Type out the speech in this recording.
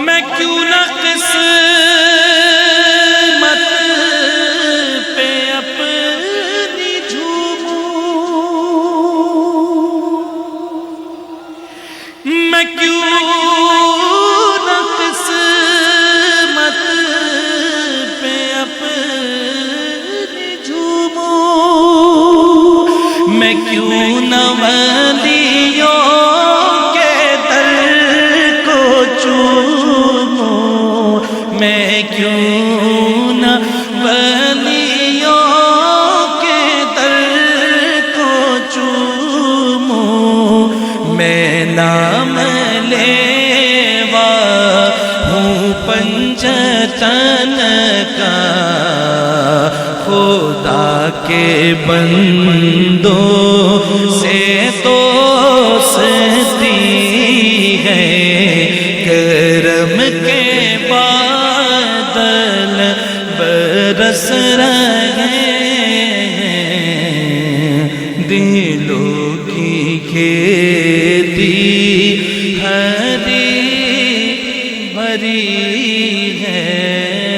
میں کیوں نہ قسمت پہ اپنی جھوموں، میں کیوں نہ قسمت پہ اپنی جھوموں، میں کیوں نہ ولیوں میں کیوں نہ ولیوں کے در کو چوموں، میں نام لیوا ہوں پنجتن کا، خدا کے بندوں سے دوستی ہے، کرم کے برس رہے دلوں کی کھیتی ہری بھری ہے۔